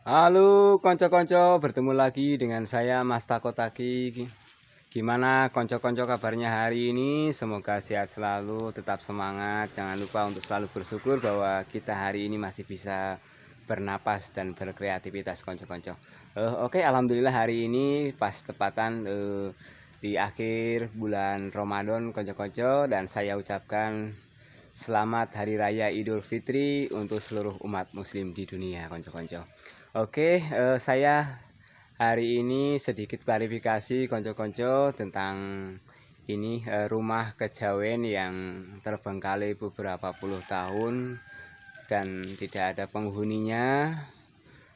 Halo konco-konco, bertemu lagi dengan saya Mas Takotaki. Gimana konco-konco kabarnya hari ini? Semoga sehat selalu, tetap semangat. Jangan lupa untuk selalu bersyukur bahwa kita hari ini masih bisa bernapas dan berkreativitas konco-konco. Oke, alhamdulillah hari ini pas tepatan di akhir bulan Ramadan konco-konco, dan saya ucapkan selamat Hari Raya Idul Fitri untuk seluruh umat muslim di dunia konco-konco. Oke, saya hari ini sedikit klarifikasi konco-konco tentang ini rumah kejawen yang terbengkalai beberapa puluh tahun dan tidak ada penghuninya,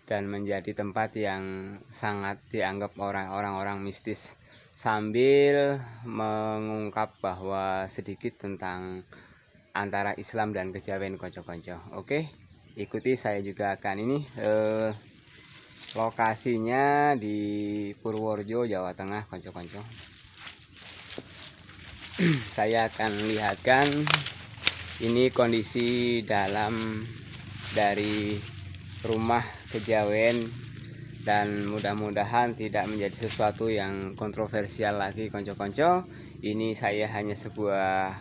dan menjadi tempat yang sangat dianggap orang-orang mistis, sambil mengungkap bahwa sedikit tentang antara Islam dan kejawen konco-konco. Oke, ikuti saya juga akan ini lokasinya di Purworejo, Jawa Tengah konco-konco. Saya akan lihatkan ini kondisi dalam dari rumah kejawen, dan mudah-mudahan tidak menjadi sesuatu yang kontroversial lagi konco-konco. Ini saya hanya sebuah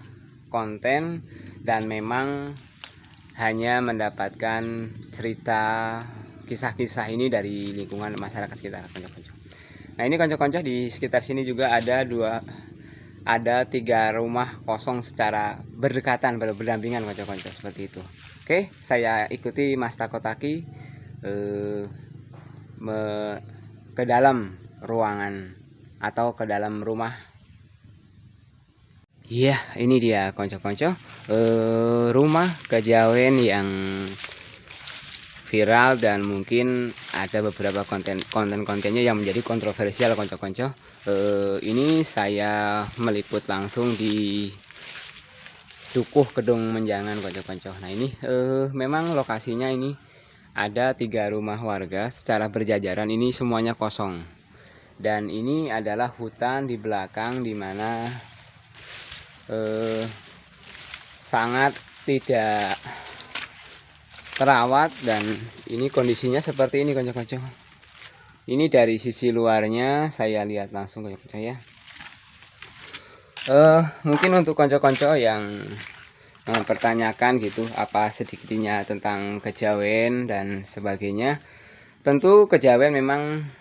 konten dan memang hanya mendapatkan cerita kisah-kisah ini dari lingkungan masyarakat sekitar konco-konco. Nah ini konco-konco, di sekitar sini juga ada 3 rumah kosong secara berdekatan, berdampingan konco-konco seperti itu. Oke, saya ikuti Mas Takotaki ke dalam ruangan atau ke dalam rumah. Iya, ini dia konco-konco, rumah kejawen yang viral dan mungkin ada beberapa konten-kontennya yang menjadi kontroversial konco-konco. Ini saya meliput langsung di Dukuh Kedung Menjangan konco-konco. Nah ini memang lokasinya ini ada 3 rumah warga secara berjajaran, ini semuanya kosong. Dan ini adalah hutan di belakang, dimana sangat tidak terawat, dan ini kondisinya seperti ini konco-konco. Ini dari sisi luarnya saya lihat langsung konco-konco ya. Mungkin untuk konco-konco yang mempertanyakan gitu apa sedikitnya tentang kejawen dan sebagainya, tentu kejawen memang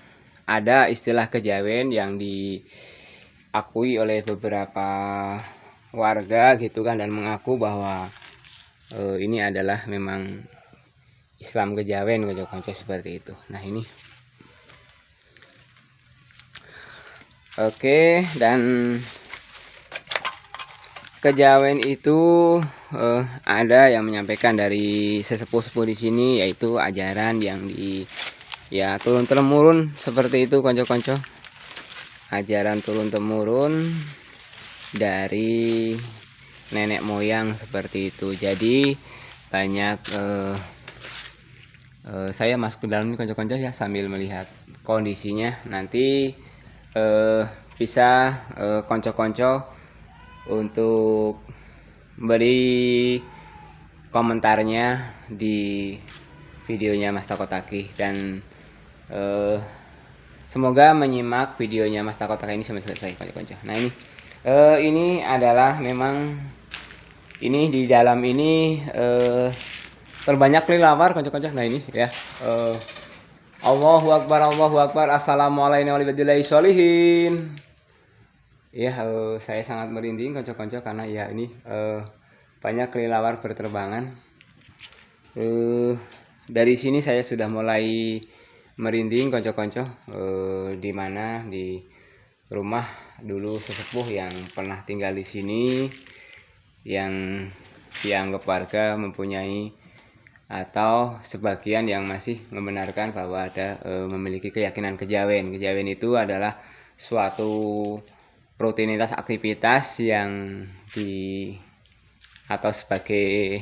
ada istilah kejawen yang diakui oleh beberapa warga gitu kan, dan mengaku bahwa ini adalah memang Islam kejawen konco-konco seperti itu. Nah ini oke, dan kejawen itu ada yang menyampaikan dari sesepuh-sepuh di sini, yaitu ajaran yang ya turun temurun seperti itu konco-konco. Ajaran turun temurun dari nenek moyang seperti itu. Jadi banyak saya masuk ke dalam ini konco-konco ya, sambil melihat kondisinya. Nanti bisa konco-konco untuk beri komentarnya di videonya Mas Takotaki, dan semoga menyimak videonya Mas Takotaki ini sampai selesai konco-konco. Nah ini adalah memang ini di dalam ini terbanyak kelelawar konco-konco. Nah ini ya, Allahu Akbar, Allahu Akbar, assalamualaikum warahmatullahi wabarakatuh. Ya, saya sangat merinding konco-konco karena ya ini banyak kelelawar berterbangan. Dari sini saya sudah mulai merinding konco-konco, di mana di rumah dulu sesepuh yang pernah tinggal di sini, yang dianggap warga mempunyai atau sebagian yang masih membenarkan bahwa ada memiliki keyakinan kejawen. Kejawen itu adalah suatu rutinitas aktivitas yang atau sebagai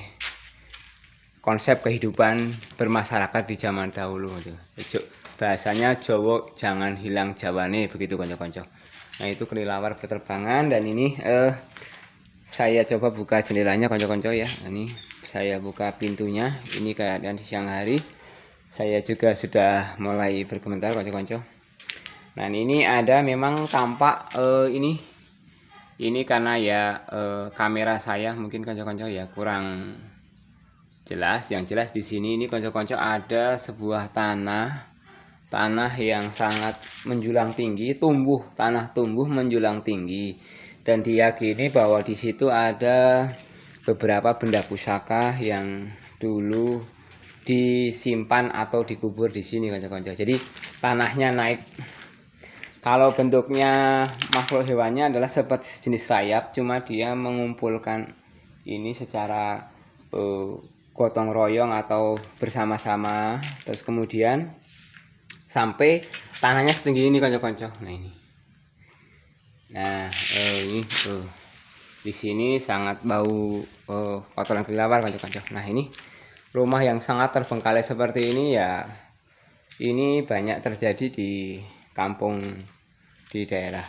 konsep kehidupan bermasyarakat di zaman dahulu. Bahasanya Jowo jangan hilang jawane, begitu konco-konco. Nah itu kelelawar berterbangan, dan ini saya coba buka jendelanya konco-konco ya. Ini saya buka pintunya, ini keadaan di siang hari. saya juga sudah mulai berkomentar konco-konco. Nah ini ada memang tampak ini karena ya kamera saya mungkin konco-konco ya kurang jelas. Yang jelas di sini ini konco-konco ada sebuah tanah yang sangat menjulang tinggi, tanah tumbuh menjulang tinggi, dan diyakini bahwa di situ ada beberapa benda pusaka yang dulu disimpan atau dikubur di sini konco-konco. Jadi tanahnya naik. Kalau bentuknya makhluk hewannya adalah seperti jenis rayap, cuma dia mengumpulkan ini secara gotong royong atau bersama-sama, terus kemudian sampai tanahnya setinggi ini konco-konco. Nah ini, ini di sini sangat bau kotoran kelelawar konco-konco. Nah ini rumah yang sangat terbengkalai seperti ini ya, ini banyak terjadi di kampung di daerah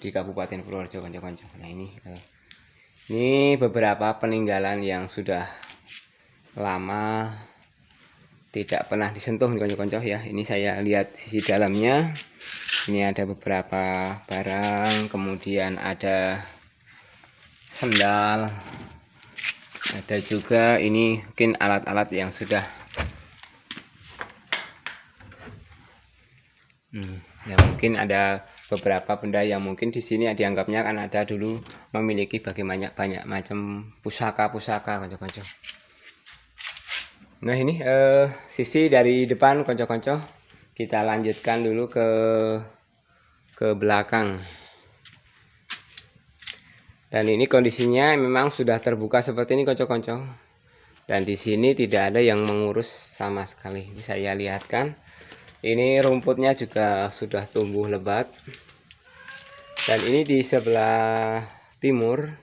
di Kabupaten Purworejo konco-konco. Nah ini beberapa peninggalan yang sudah lama tidak pernah disentuh konco-konco ya. Ini saya lihat sisi dalamnya. Ini ada beberapa barang, kemudian ada sendal, ada juga ini mungkin alat-alat yang sudah ya, mungkin ada beberapa benda yang mungkin di sini dianggapnya kan ada dulu memiliki banyak macam pusaka konco-konco. Nah ini sisi dari depan konco-konco. Kita lanjutkan dulu ke belakang. Dan ini kondisinya memang sudah terbuka seperti ini konco-konco. Dan di sini tidak ada yang mengurus sama sekali. Ini saya lihatkan. Ini rumputnya juga sudah tumbuh lebat. Dan ini di sebelah timur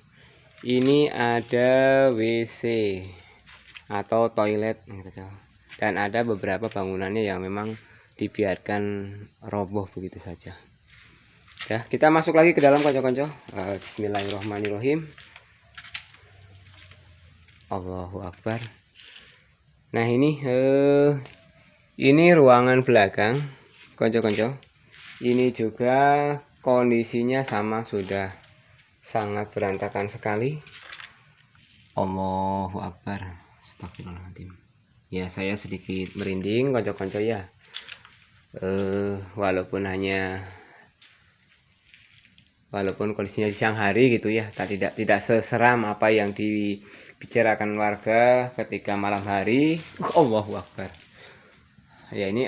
ini ada WC atau toilet, dan ada beberapa bangunannya yang memang dibiarkan roboh begitu saja. Ya, kita masuk lagi ke dalam konco-konco. Bismillahirrahmanirrahim. Allahu Akbar. Nah ini ruangan belakang konco-konco. Ini juga kondisinya sama, sudah sangat berantakan sekali. Allahu Akbar. Astagfirullahaladzim. Ya, saya sedikit merinding konco-konco ya. Walaupun kondisinya di siang hari gitu ya, tidak seseram apa yang dibicarakan warga ketika malam hari. Allahu Akbar. Ya ini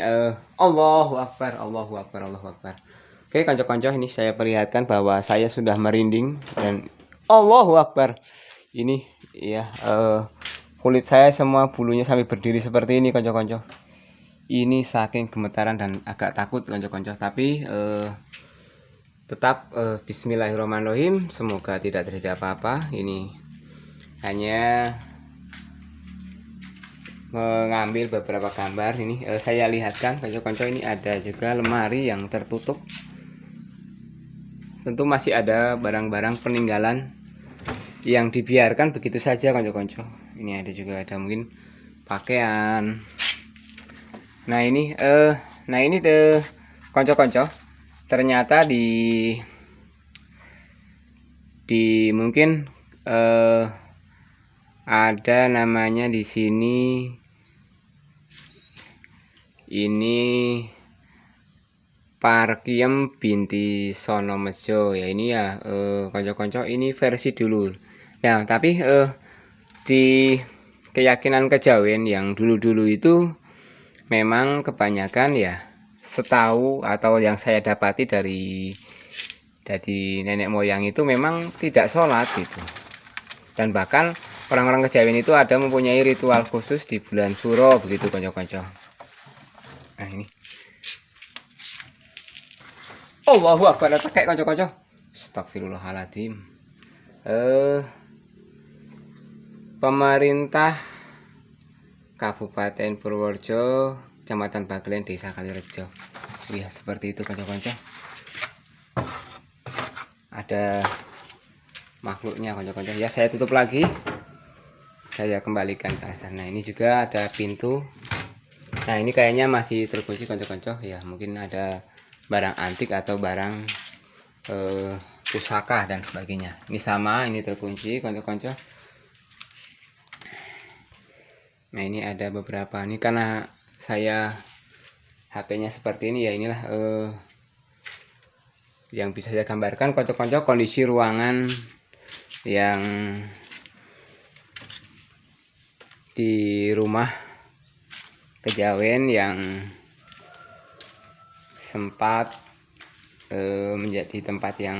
Allahu Akbar, Allahu Akbar, Allahu Akbar. Oke konco-konco, ini saya perlihatkan bahwa saya sudah merinding dan Allahu Akbar. Ini ya kulit saya semua bulunya sampai berdiri seperti ini konco-konco. Ini saking gemetaran dan agak takut konco-konco, tapi tetap bismillahirrahmanirrahim, semoga tidak terjadi apa-apa. Ini hanya mengambil beberapa gambar. Ini saya lihatkan konco-konco, ini ada juga lemari yang tertutup. Tentu masih ada barang-barang peninggalan yang dibiarkan begitu saja konco-konco. Ini ada mungkin pakaian. Nah ini konco-konco, ternyata di mungkin ada namanya di sini, ini Parkiem binti Sonomejo ya. Ini ya konco-konco, ini versi dulu. Nah tapi di keyakinan kejawen yang dulu-dulu itu memang kebanyakan ya, setahu atau yang saya dapati dari nenek moyang itu memang tidak sholat gitu. Dan bahkan orang-orang kejawen itu ada mempunyai ritual khusus di bulan Suro begitu konco-konco. Nah ini Allahu Akbar, kayak konco-konco. Astagfirullahaladzim. Pemerintah Kabupaten Purworejo, Kecamatan Bagelen, Desa Kalirejo. Ya seperti itu konco-konco. Ada makhluknya konco-konco. Ya saya tutup lagi. Saya kembalikan ke sana. Ini juga ada pintu. Nah ini kayaknya masih terkunci konco-konco ya, mungkin ada barang antik atau barang pusaka dan sebagainya. Ini sama, ini terkunci konco-konco. Nah ini ada beberapa, ini karena saya HP-nya seperti ini ya, inilah yang bisa saya gambarkan konco-konco kondisi ruangan yang di rumah kejawen yang sempat menjadi tempat yang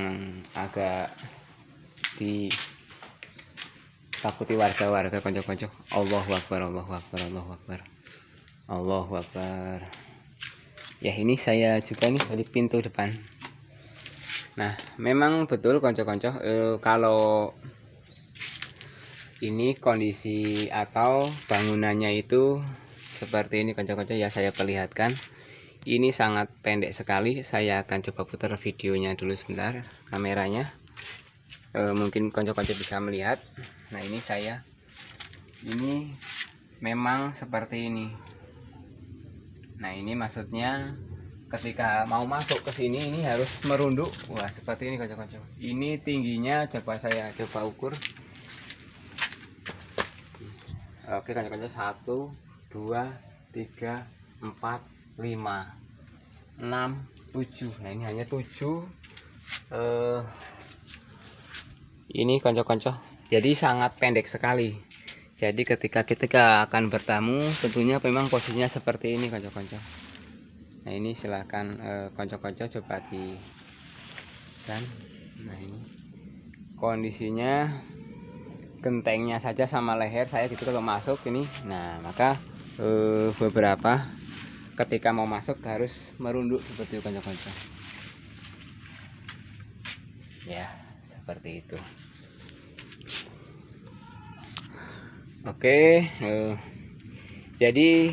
agak ditakuti warga-warga konco-konco. Allahu Akbar, Allahu Akbar, Allahu Akbar, Allahu Akbar. Ya ini saya juga nih dari pintu depan. Nah memang betul konco-konco, kalau ini kondisi atau bangunannya itu seperti ini konco-konco ya, saya perlihatkan. Ini sangat pendek sekali. Saya akan coba putar videonya dulu sebentar, kameranya. Mungkin konco-konco bisa melihat. Nah ini saya, ini memang seperti ini. Nah ini maksudnya ketika mau masuk ke sini ini harus merunduk. Wah seperti ini konco-konco. Ini tingginya coba saya coba ukur. Oke konco-konco, 1 2 3 4 5 6 7. Nah ini hanya 7. Ini konco-konco, jadi sangat pendek sekali. Jadi ketika kita akan bertamu tentunya memang posisinya seperti ini konco-konco. Nah ini silahkan konco-konco coba di dan nah ini kondisinya, gentengnya saja sama leher saya gitu kalau masuk ini. Nah maka beberapa ketika mau masuk harus merunduk seperti itu konco-konco ya, seperti itu. Oke, jadi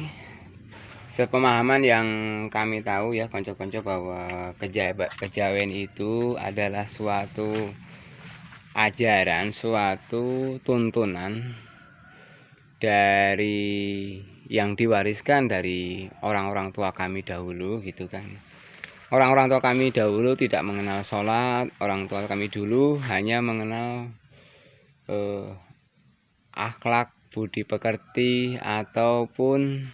sepemahaman yang kami tahu ya konco-konco, bahwa kejawen itu adalah suatu ajaran, suatu tuntunan dari yang diwariskan dari orang-orang tua kami dahulu gitu kan. Orang-orang tua kami dahulu tidak mengenal sholat, orang tua kami dulu hanya mengenal akhlak, budi pekerti, ataupun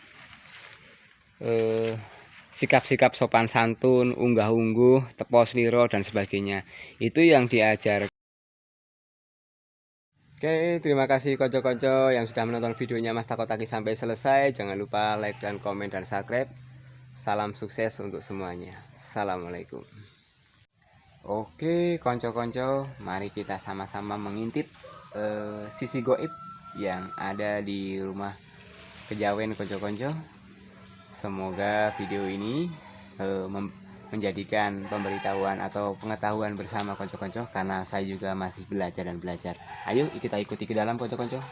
sikap-sikap sopan santun, unggah-ungguh, tepos liro dan sebagainya. Itu yang diajar. Oke, terima kasih konco-konco yang sudah menonton videonya Mas Takotaki sampai selesai. Jangan lupa like dan komen dan subscribe. Salam sukses untuk semuanya. Assalamualaikum. Oke konco-konco, mari kita sama-sama mengintip sisi goib yang ada di rumah kejawen konco-konco. Semoga video ini menjadikan pemberitahuan atau pengetahuan bersama konco-konco, karena saya juga masih belajar dan belajar. Ayo kita ikuti ke dalam konco-konco.